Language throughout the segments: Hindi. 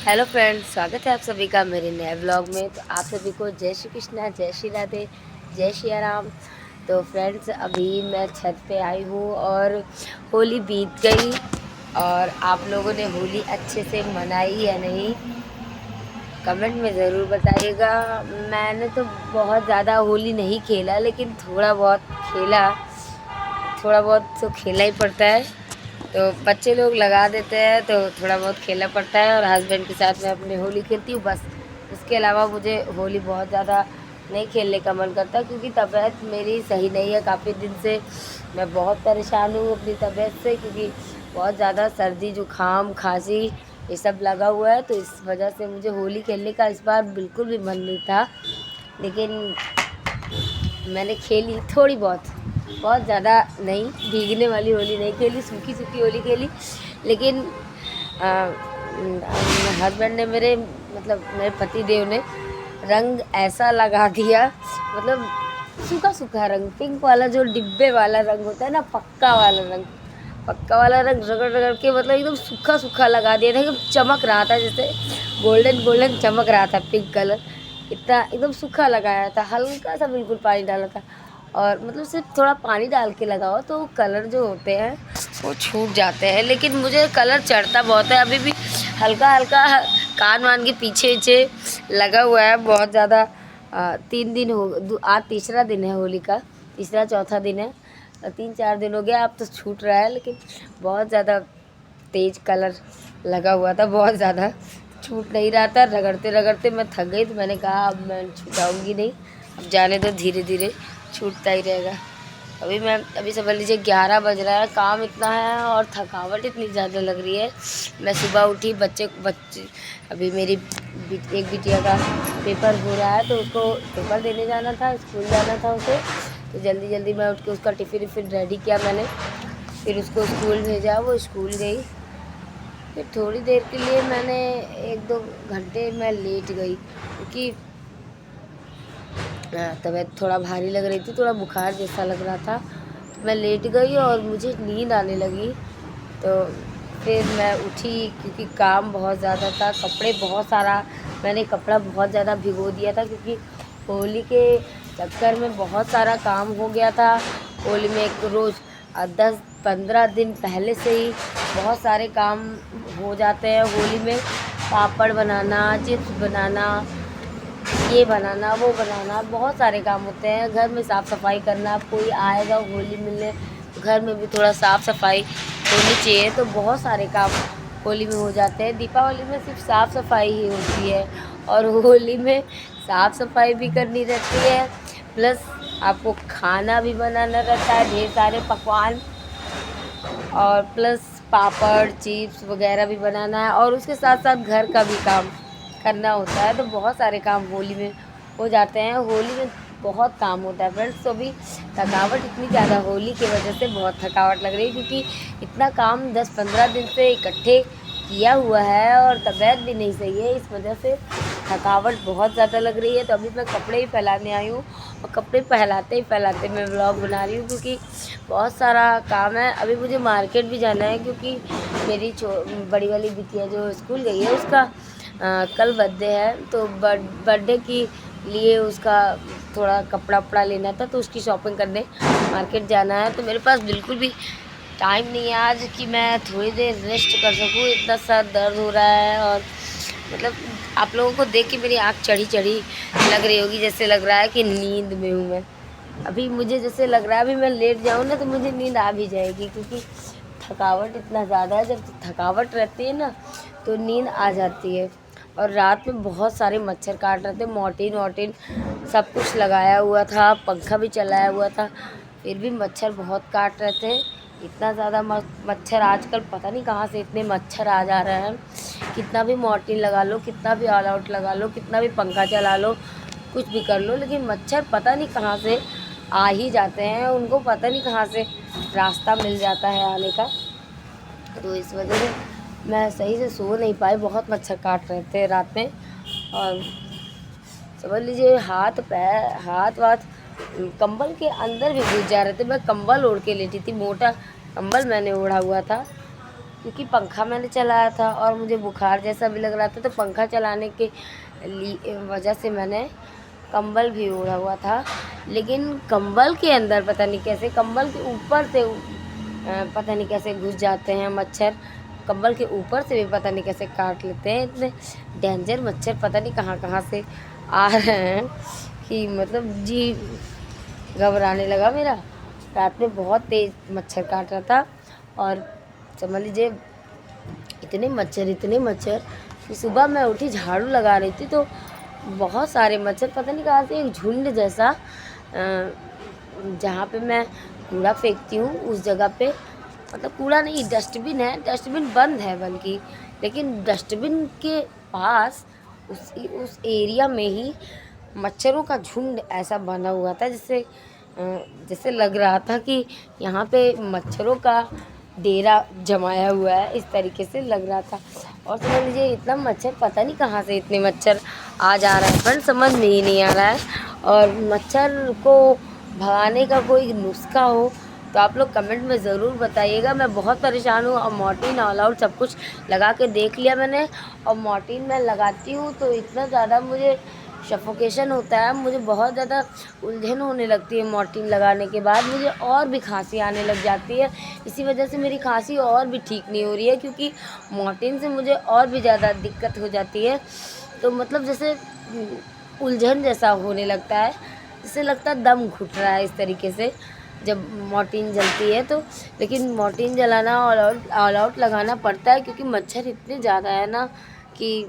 हेलो फ्रेंड्स, स्वागत है आप सभी का मेरे नए व्लॉग में। तो आप सभी को जय श्री कृष्णा, जय श्री राधे, जय श्री राम। तो फ्रेंड्स, अभी मैं छत पे आई हूँ और होली बीत गई। और आप लोगों ने होली अच्छे से मनाई या नहीं, कमेंट में ज़रूर बताइएगा। मैंने तो बहुत ज़्यादा होली नहीं खेला, लेकिन थोड़ा बहुत खेला। थोड़ा बहुत तो खेलना ही पड़ता है, तो बच्चे लोग लगा देते हैं तो थोड़ा बहुत खेलना पड़ता है। और हस्बैंड के साथ मैं अपनी होली खेलती हूँ बस। इसके अलावा मुझे होली बहुत ज़्यादा नहीं खेलने का मन करता, क्योंकि तबीयत मेरी सही नहीं है। काफ़ी दिन से मैं बहुत परेशान हूँ अपनी तबीयत से, क्योंकि बहुत ज़्यादा सर्दी जुकाम खांसी ये सब लगा हुआ है। तो इस वजह से मुझे होली खेलने का इस बार बिल्कुल भी मन नहीं था, लेकिन मैंने खेली थोड़ी बहुत, बहुत ज़्यादा नहीं। भीगने वाली होली नहीं खेली, सूखी सूखी होली खेली। लेकिन हस्बैंड ने मेरे पति देव ने रंग ऐसा लगा दिया, मतलब सूखा सूखा रंग, पिंक वाला जो डिब्बे वाला रंग होता है ना, पक्का वाला रंग रगड़ रगड़ के मतलब एकदम सूखा सूखा लगा दिया था। एकदम चमक रहा था, जैसे गोल्डन गोल्डन चमक रहा था पिंक कलर। इतना एकदम सूखा लगाया था, हल्का सा बिल्कुल पानी डाला था। और मतलब सिर्फ थोड़ा पानी डाल के लगाओ तो कलर जो होते हैं वो छूट जाते हैं, लेकिन मुझे कलर चढ़ता बहुत है। अभी भी हल्का हल्का कान वान के पीछे पीछे लगा हुआ है बहुत ज़्यादा। 3 दिन हो, आज तीसरा दिन है होली का, तीसरा चौथा दिन है। 3-4 दिन हो गया, अब तो छूट रहा है, लेकिन बहुत ज़्यादा तेज कलर लगा हुआ था, बहुत ज़्यादा छूट नहीं रहा था। रगड़ते रगड़ते मैं थक गई, तो मैंने कहा अब मैं छुटाऊँगी नहीं, अब जाने दो, धीरे धीरे छूटता ही रहेगा। अभी समझ लीजिए 11 बज रहा है, काम इतना है और थकावट इतनी ज़्यादा लग रही है। मैं सुबह उठी, बच्चे अभी मेरी एक बिटिया का पेपर हो रहा है, तो उसको पेपर देने जाना था, स्कूल जाना था उसे। तो जल्दी जल्दी मैं उठ के उसका टिफ़िन विफ़िन रेडी किया मैंने, फिर उसको स्कूल भेजा, वो स्कूल गई। फिर थोड़ी देर के लिए मैंने 1-2 घंटे मैं लेट गई, क्योंकि तबीयत थोड़ा भारी लग रही थी, थोड़ा बुखार जैसा लग रहा था। तो मैं लेट गई और मुझे नींद आने लगी। तो फिर मैं उठी, क्योंकि काम बहुत ज़्यादा था, कपड़े बहुत सारा, मैंने कपड़ा बहुत ज़्यादा भिगो दिया था, क्योंकि होली के चक्कर में बहुत सारा काम हो गया था। होली में एक रोज़ 10-15 दिन पहले से ही बहुत सारे काम हो जाते हैं होली में। पापड़ बनाना, चिप्स बनाना, ये बनाना, वो बनाना, बहुत सारे काम होते हैं। घर में साफ़ सफाई करना, कोई आएगा होली मिलने, तो घर में भी थोड़ा साफ़ सफाई होनी चाहिए। तो बहुत सारे काम होली में हो जाते हैं। दीपावली में सिर्फ साफ़ सफाई ही होती है, और होली में साफ़ सफाई भी करनी रहती है, प्लस आपको खाना भी बनाना रहता है, ढेर सारे पकवान, और प्लस पापड़ चिप्स वगैरह भी बनाना है, और उसके साथ साथ घर का भी काम करना होता है। तो बहुत सारे काम होली में हो जाते हैं। होली में बहुत काम होता है फ्रेंड्स। तो अभी थकावट इतनी ज़्यादा, होली की वजह से बहुत थकावट लग रही है, क्योंकि इतना काम 10-15 दिन से इकट्ठे किया हुआ है, और तबीयत भी नहीं सही है, इस वजह से थकावट बहुत ज़्यादा लग रही है। तो अभी मैं कपड़े ही फैलाने आई हूँ, और कपड़े फैलाते ही फैलाते मैं व्लॉग बना रही हूँ, क्योंकि बहुत सारा काम है। अभी मुझे मार्केट भी जाना है, क्योंकि मेरी बड़ी वाली बिटिया जो स्कूल गई है, उसका कल बर्थडे है। तो बर्थडे के लिए उसका थोड़ा कपड़ा वपड़ा लेना था, तो उसकी शॉपिंग करने मार्केट जाना है। तो मेरे पास बिल्कुल भी टाइम नहीं है आज कि मैं थोड़ी देर रेस्ट कर सकूँ, इतना सर दर्द हो रहा है। और मतलब आप लोगों को देख के मेरी आँख चढ़ी चढ़ी लग रही होगी, जैसे लग रहा है कि नींद में हूँ मैं। अभी मुझे जैसे लग रहा है अभी मैं लेट जाऊँ ना, तो मुझे नींद आ भी जाएगी, क्योंकि थकावट इतना ज़्यादा है। जब थकावट रहती है ना, तो नींद आ जाती है। और रात में बहुत सारे मच्छर काट रहे थे, मॉर्टिन वॉर्टिन सब कुछ लगाया हुआ था, पंखा भी चलाया हुआ था, फिर भी मच्छर बहुत काट रहे थे। इतना ज़्यादा मच्छर, आजकल पता नहीं कहाँ से इतने मच्छर आ जा रहे हैं। कितना भी मॉर्टिन लगा लो, कितना भी ऑल आउट लगा लो, कितना भी पंखा चला लो, कुछ भी कर लो, लेकिन मच्छर पता नहीं कहाँ से आ ही जाते हैं। उनको पता नहीं कहाँ से रास्ता मिल जाता है आने का। तो इस वजह से मैं सही से सो नहीं पाई, बहुत मच्छर काट रहे थे रात में। और समझ लीजिए हाथ पैर, हाथ वाथ कंबल के अंदर भी घुस जा रहे थे। मैं कंबल ओढ़ के लेटी थी, मोटा कंबल मैंने ओढ़ा हुआ था। क्योंकि पंखा मैंने चलाया था और मुझे बुखार जैसा भी लग रहा था, तो पंखा चलाने के लिए वजह से मैंने कंबल भी ओढ़ा हुआ था। लेकिन कंबल के अंदर पता नहीं कैसे, कंबल के ऊपर से पता नहीं कैसे घुस जाते हैं मच्छर। कंबल के ऊपर से भी पता नहीं कैसे काट लेते हैं। इतने डेंजर मच्छर पता नहीं कहाँ कहाँ से आ रहे हैं कि मतलब जी घबराने लगा मेरा। रात में बहुत तेज़ मच्छर काट रहा था और समझ लीजिए इतने मच्छर कि सुबह मैं उठी झाड़ू लगा रही थी तो बहुत सारे मच्छर पता नहीं कहाँ से एक झुंड जैसा, जहाँ पे मैं कूड़ा फेंकती हूँ उस जगह पे, मतलब कूड़ा नहीं डस्टबिन है, डस्टबिन बंद है बल्कि, लेकिन डस्टबिन के पास उस एरिया में ही मच्छरों का झुंड ऐसा बना हुआ था जिससे जैसे लग रहा था कि यहाँ पे मच्छरों का डेरा जमाया हुआ है, इस तरीके से लग रहा था। और समझ लीजिए इतना मच्छर पता नहीं कहाँ से इतने मच्छर आ जा रहे हैं, पर समझ में ही नहीं आ रहा है। और मच्छर को भगाने का कोई नुस्खा हो तो आप लोग कमेंट में ज़रूर बताइएगा। मैं बहुत परेशान हूँ और मॉर्टिन ऑल आउट सब कुछ लगा के देख लिया मैंने, और मॉर्टिन मैं लगाती हूँ तो इतना ज़्यादा मुझे सफोकेशन होता है, मुझे बहुत ज़्यादा उलझन होने लगती है। मॉर्टिन लगाने के बाद मुझे और भी खांसी आने लग जाती है, इसी वजह से मेरी खांसी और भी ठीक नहीं हो रही है, क्योंकि मॉर्टिन से मुझे और भी ज़्यादा दिक्कत हो जाती है। तो मतलब जैसे उलझन जैसा होने लगता है, जैसे लगता है दम घुट रहा है इस तरीके से जब मॉर्टिन जलती है तो। लेकिन मॉर्टिन जलाना ऑल आउट लगाना पड़ता है, क्योंकि मच्छर इतने ज़्यादा है ना कि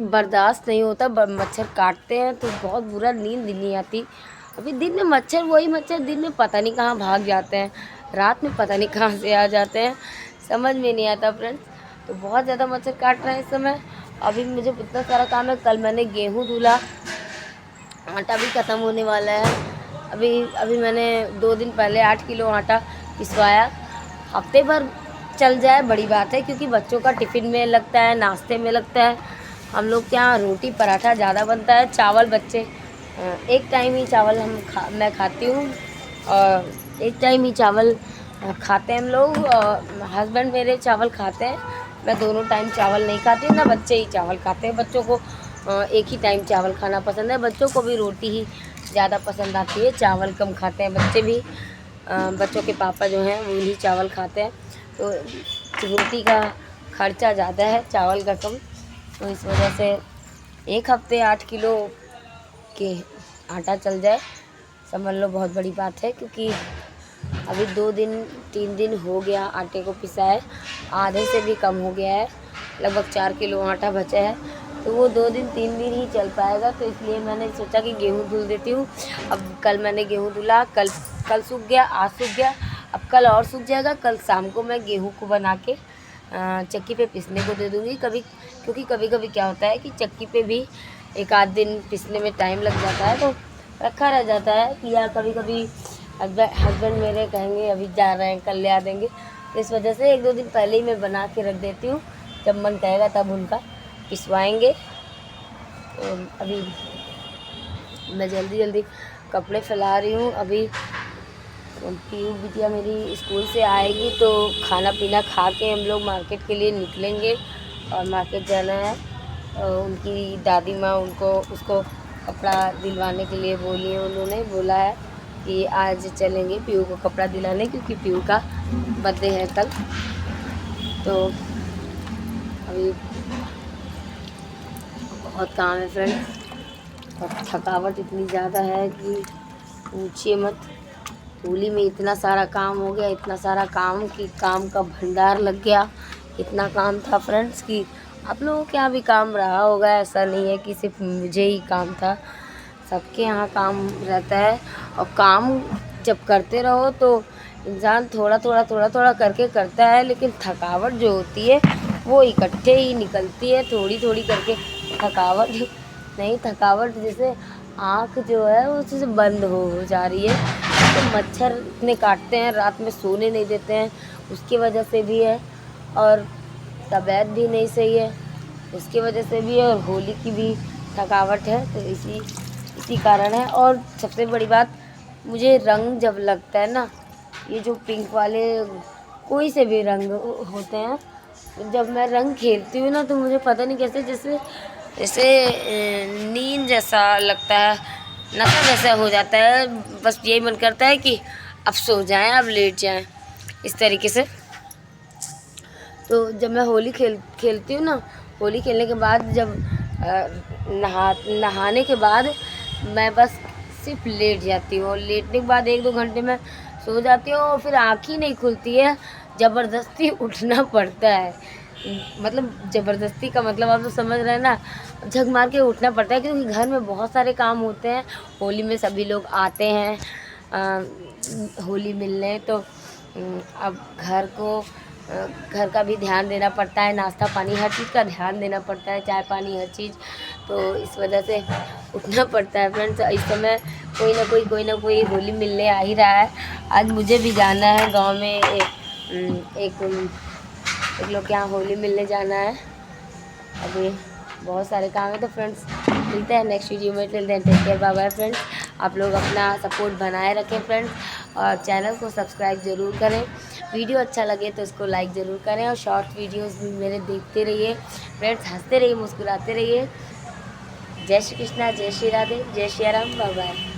बर्दाश्त नहीं होता। मच्छर काटते हैं तो बहुत बुरा, नींद नहीं आती। अभी दिन में मच्छर, वही मच्छर दिन में पता नहीं कहाँ भाग जाते हैं, रात में पता नहीं कहाँ से आ जाते हैं, समझ में नहीं आता फ्रेंड्स। तो बहुत ज़्यादा मच्छर काट रहे हैं इस समय। अभी मुझे इतना सारा काम है, कल मैंने गेहूँ धुला, आटा भी ख़त्म होने वाला है। अभी मैंने 2 दिन पहले 8 किलो आटा पिसवाया। हफ्ते भर चल जाए बड़ी बात है, क्योंकि बच्चों का टिफ़िन में लगता है, नाश्ते में लगता है। हम लोग के यहाँ रोटी पराठा ज़्यादा बनता है, चावल बच्चे एक टाइम ही चावल मैं खाती हूँ, और एक टाइम ही चावल खाते हैं हम लोग। हस्बैंड मेरे चावल खाते हैं, मैं दोनों टाइम चावल नहीं खाती हूँ, ना बच्चे ही चावल खाते हैं। बच्चों को एक ही टाइम चावल खाना पसंद है, बच्चों को भी रोटी ही ज़्यादा पसंद आती है, चावल कम खाते हैं बच्चे भी। बच्चों के पापा जो हैं वो ही चावल खाते हैं, तो रोटी का खर्चा ज़्यादा है, चावल का कम। तो इस वजह से एक हफ्ते 8 किलो के आटा चल जाए समझ लो बहुत बड़ी बात है, क्योंकि अभी 2 दिन 3 दिन हो गया आटे को पिसाए, आधे से भी कम हो गया है, लगभग 4 किलो आटा बचा है। तो वो 2 दिन 3 दिन ही चल पाएगा, तो इसलिए मैंने सोचा कि गेहूँ धुल देती हूँ। अब कल मैंने गेहूँ धुला, कल सूख गया, आज सूख गया, अब कल और सूख जाएगा। कल शाम को मैं गेहूँ को बना के चक्की पे पीसने को दे दूँगी क्योंकि कभी कभी क्या होता है कि चक्की पे भी एक आध दिन पीसने में टाइम लग जाता है, तो रखा रह जाता है कि या कभी कभी हस्बैंड मेरे कहेंगे अभी जा रहे हैं कल ले आ देंगे, तो इस वजह से 1-2 दिन पहले ही मैं बना के रख देती हूँ, जब मन कहेगा तब उनका पिसवाएंगे। तो अभी मैं जल्दी कपड़े फैला रही हूँ। अभी पीयू बिटिया मेरी स्कूल से आएगी तो खाना पीना खा के हम लोग मार्केट के लिए निकलेंगे, और मार्केट जाना है। उनकी दादी माँ उसको कपड़ा दिलवाने के लिए बोली है, उन्होंने बोला है कि आज चलेंगे पीयू को कपड़ा दिलाने, क्योंकि पीयू का बर्थडे है कल। तो अभी बहुत काम है फ्रेंड्स, और थकावट इतनी ज़्यादा है कि पूछिए मत। होली में इतना सारा काम हो गया, इतना सारा काम कि काम का भंडार लग गया। इतना काम था फ्रेंड्स कि आप लोगों के यहाँ भी काम रहा होगा, ऐसा नहीं है कि सिर्फ मुझे ही काम था, सबके यहाँ काम रहता है। और काम जब करते रहो तो इंसान थोड़ा करके करता है, लेकिन थकावट जो होती है वो इकट्ठे ही निकलती है, थोड़ी करके। थकावट नहीं, थकावट जैसे आँख जो है वो जैसे बंद हो जा रही है। तो मच्छर इतने काटते हैं, रात में सोने नहीं देते हैं, उसकी वजह से भी है, और तबीयत भी नहीं सही है उसकी वजह से भी है, और होली की भी थकावट है, तो इसी कारण है। और सबसे बड़ी बात, मुझे रंग जब लगता है ना, ये जो पिंक वाले कोई से भी रंग होते हैं, जब मैं रंग खेलती हूँ ना तो मुझे पता नहीं कैसे जैसे जैसे नींद जैसा लगता है, नशा जैसा हो जाता है। बस यही मन करता है कि अब सो जाएं, अब लेट जाएं, इस तरीके से। तो जब मैं होली खेलती हूँ ना, होली खेलने के बाद जब नहाने के बाद मैं बस सिर्फ लेट जाती हूँ। लेटने के बाद 1-2 घंटे में सो जाती हूँ और फिर आँख ही नहीं खुलती है, ज़बरदस्ती उठना पड़ता है। मतलब ज़बरदस्ती का मतलब आप तो समझ रहे हैं ना, झक मार के उठना पड़ता है क्योंकि घर में बहुत सारे काम होते हैं। होली में सभी लोग आते हैं होली मिलने, तो अब घर का भी ध्यान देना पड़ता है, नाश्ता पानी हर चीज़ का ध्यान देना पड़ता है, चाय पानी हर चीज़। तो इस वजह से उठना पड़ता है फ्रेंड्स। इस समय कोई ना कोई होली मिलने आ ही रहा है। आज मुझे भी जाना है गांव में, एक लोग के यहाँ होली मिलने जाना है। अभी बहुत सारे काम है। तो फ्रेंड्स मिलते हैं नेक्स्ट वीडियो में, till then take care, bye bye friends. आप लोग अपना सपोर्ट बनाए रखें फ्रेंड्स, और चैनल को सब्सक्राइब ज़रूर करें। वीडियो अच्छा लगे तो इसको लाइक ज़रूर करें, और शॉर्ट वीडियोस भी मेरे देखते रहिए फ्रेंड्स। हंसते रहिए, मुस्कुराते रहिए। जय श्री कृष्णा, जय श्री राधे, जय श्री राम, बाय बाय।